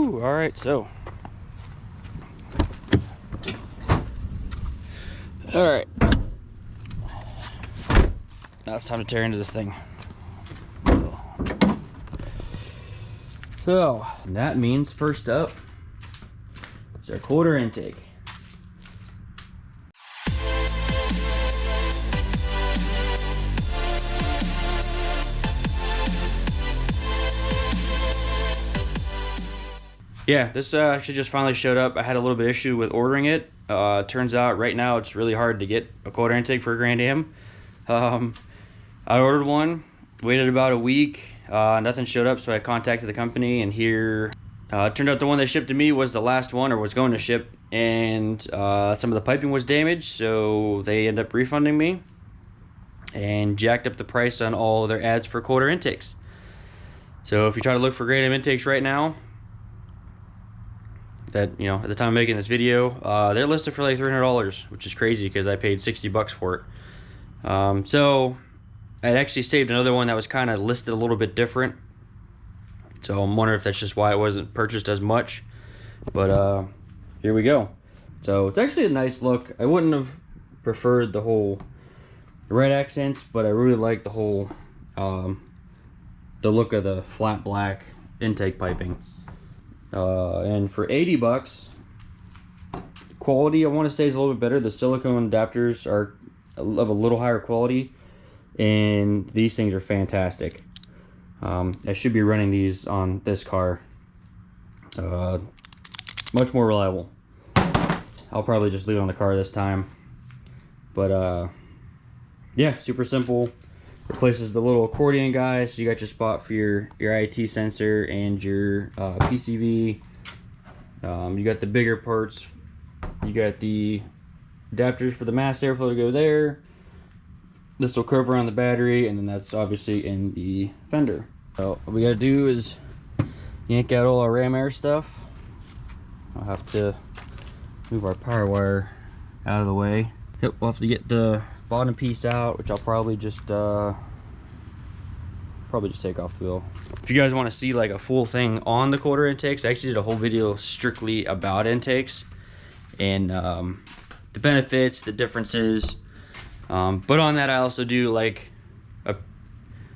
Woo! All right, so. All right. Now it's time to tear into this thing. So, that means first up is our quarter intake. Yeah, this actually just finally showed up. I had a little bit of issue with ordering it. Turns out right now it's really hard to get a quarter intake for a Grand Am. I ordered one, waited about a week, nothing showed up, so I contacted the company, and here it turned out the one that shipped to me was the last one, or was going to ship, and some of the piping was damaged, so they ended up refunding me and jacked up the price on all their ads for quarter intakes. So if you try to look for Grand Am intakes right now, that, you know, at the time of making this video, they're listed for like $300, which is crazy because I paid $60 for it. So I actually saved another one that was kind of listed a little bit different, so I'm wondering if that's just why it wasn't purchased as much. But here we go. So it's actually a nice look. I wouldn't have preferred the whole red accents, but I really like the whole the look of the flat black intake piping. And for $80, quality I want to say is a little bit better. The silicone adapters are of a little higher quality, and these things are fantastic. I should be running these on this car. Much more reliable. I'll probably just leave it on the car this time. But yeah, super simple. Replaces the little accordion guy, so you got your spot for your IT sensor and your PCV. You got the bigger parts. You got the adapters for the mass airflow to go there. This will cover on the battery, and then that's obviously in the fender. So what we gotta do is yank out all our ram air stuff. I'll have to move our power wire out of the way. Yep, we'll have to get the bottom piece out, which I'll probably just take off the wheel. If you guys want to see like a full thing on the quarter intakes, I actually did a whole video strictly about intakes and the benefits, the differences. But on that, I also do like a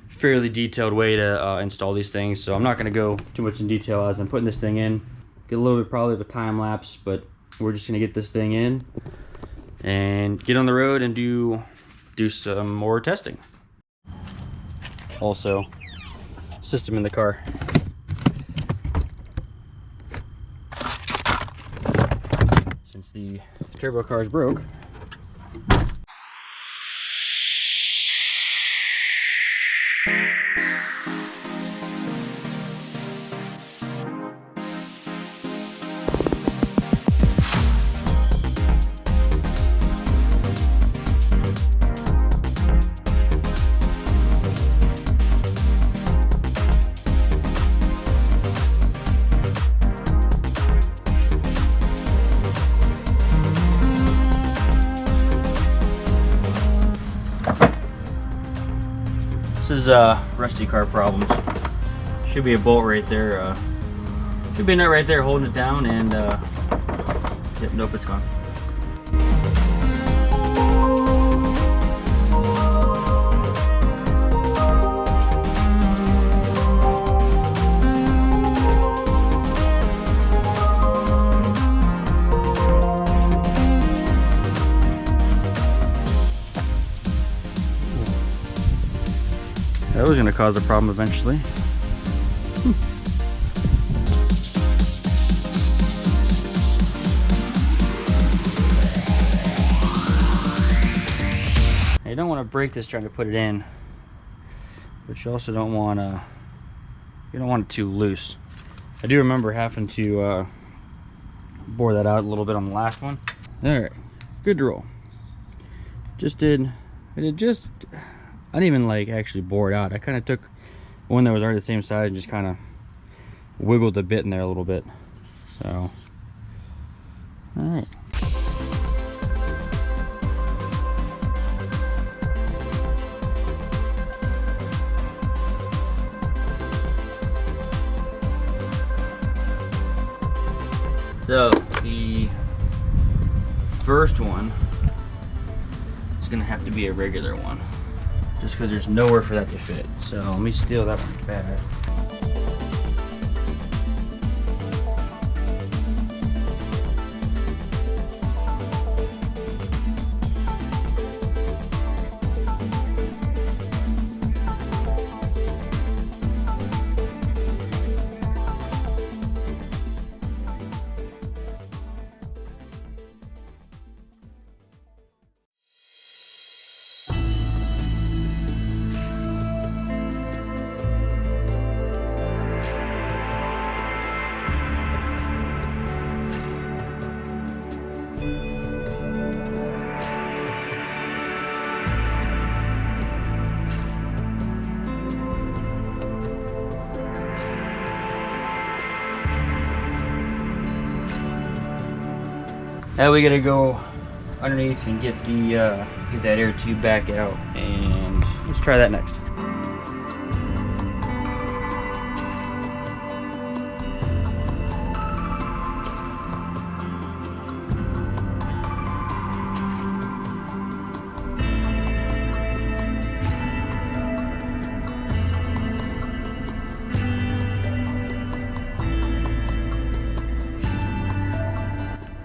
fairly detailed way to install these things. So I'm not going to go too much in detail as I'm putting this thing in. Get a little bit probably of a time lapse, but we're just going to get this thing in and get on the road and do some more testing. Also, system in the car. Since the turbo car is broke, this is rusty car problems. Should be a bolt right there. Should be a nut right there holding it down, and yep, nope, it's gone. That was going to cause a problem eventually. You don't want to break this trying to put it in, but you also don't want to. You don't want it too loose. I do remember having to bore that out a little bit on the last one. All right, good roll. Just did. It just. I didn't even like actually bore it out. I kind of took one that was already the same size and just kind of wiggled the bit in there a little bit. So, all right. So the first one is gonna have to be a regular one, just because there's nowhere for that to fit. So let me steal that one back. Now we gotta go underneath and get the get that air tube back out, and let's try that next.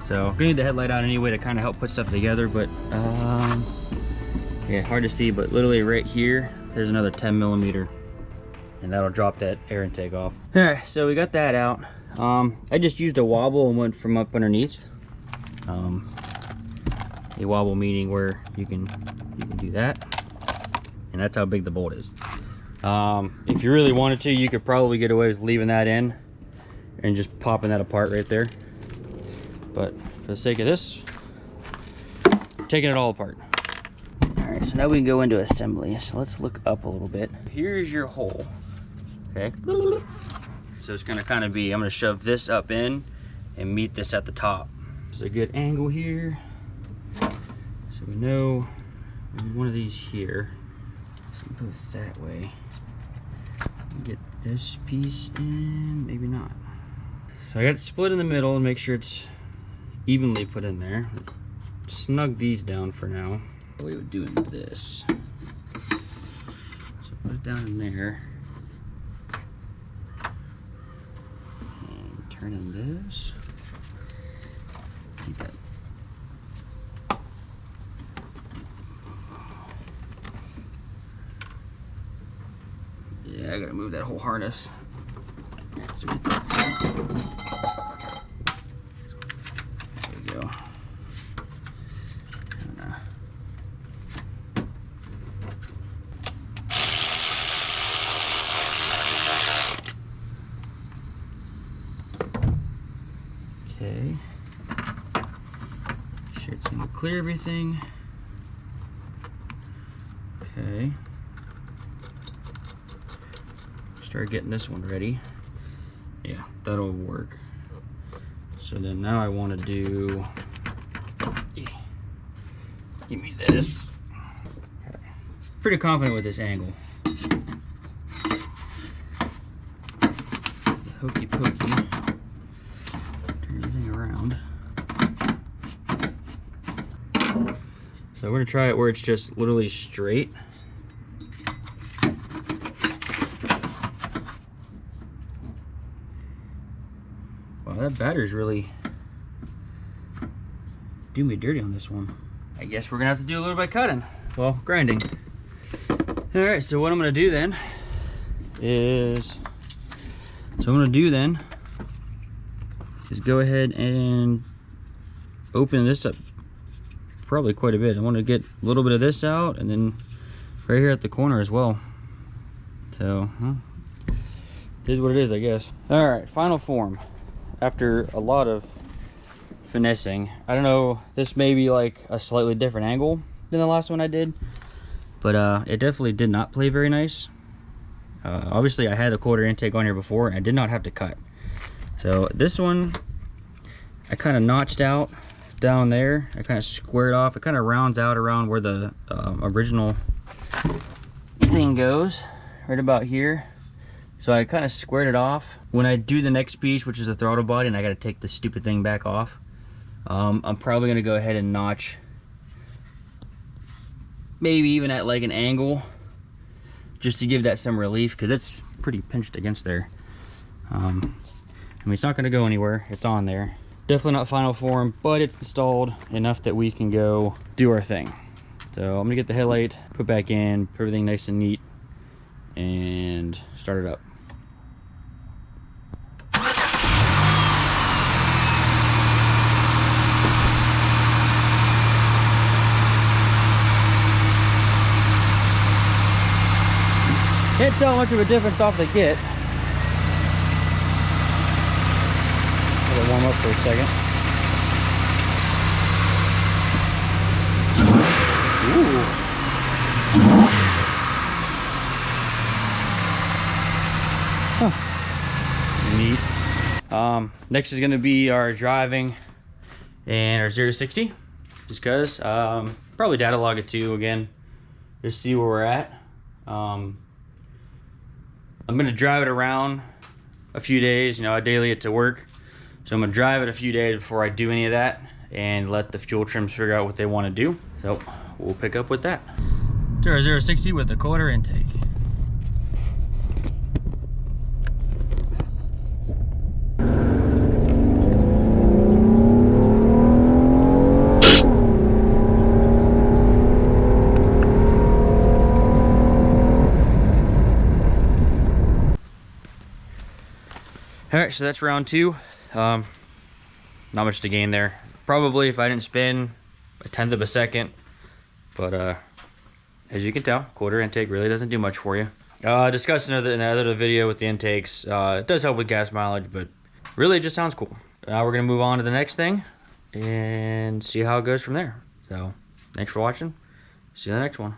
So I'm gonna need the headlight on anyway to kind of help put stuff together, but yeah, hard to see, but literally right here, there's another 10 millimeter, and that'll drop that air intake off. All right, so we got that out. I just used a wobble and went from up underneath. A wobble meaning where you can do that, and that's how big the bolt is. If you really wanted to, you could probably get away with leaving that in and just popping that apart right there. But for the sake of this, we're taking it all apart. All right, so now we can go into assembly. So let's look up a little bit. Here's your hole, okay? So it's gonna kind of be, I'm gonna shove this up in and meet this at the top. There's a good angle here. So we know one of these here. So put it that way. Get this piece in, maybe not. So I got it split in the middle and make sure it's evenly put in there. Snug these down for now. We would do this. So put it down in there. And turn in this. Keep that. Yeah, I gotta move that whole harness. So get that. Okay, sure it's gonna clear everything. Okay, start getting this one ready. Yeah, that'll work. So then now I want to do, give me this. Okay. Pretty confident with this angle. Hokey pokey. So we're gonna try it where it's just literally straight. Wow, that battery's really doing me dirty on this one. I guess we're gonna have to do a little bit of cutting. Well, grinding. All right, so what I'm gonna do then is, is go ahead and open this up probably quite a bit. I want to get a little bit of this out, and then right here at the corner as well. So here's what it is, I guess. All right, final form after a lot of finessing. I don't know, this may be like a slightly different angle than the last one I did, but it definitely did not play very nice. Obviously I had a quarter intake on here before and I did not have to cut. So this one I kind of notched out down there. I kind of squared off. It kind of rounds out around where the original thing goes, right about here. So I kind of squared it off. When I do the next piece, which is the throttle body, and I got to take the stupid thing back off, I'm probably going to go ahead and notch, maybe even at like an angle, just to give that some relief, because it's pretty pinched against there. I mean, it's not going to go anywhere. It's on there. Definitely not final form, but it's installed enough that we can go do our thing. So I'm going to get the headlight put back in, put everything nice and neat, and start it up. Can't tell much of a difference off the kit. Let it warm up for a second. Ooh. Huh. Neat. Next is going to be our driving and our 0 to 60. Just cause. Probably data log it too again. Just see where we're at. I'm gonna drive it around a few days. You know, I daily it to work, so I'm gonna drive it a few days before I do any of that, and let the fuel trims figure out what they want to do. So we'll pick up with that. To our 0 to 60 with the quarter intake. All right, so that's round 2. Not much to gain there. Probably if I didn't spin a tenth of a second, but as you can tell, quarter intake really doesn't do much for you. Discussed in another video with the intakes. It does help with gas mileage, but really it just sounds cool. Now we're gonna move on to the next thing and see how it goes from there. So thanks for watching. See you in the next one.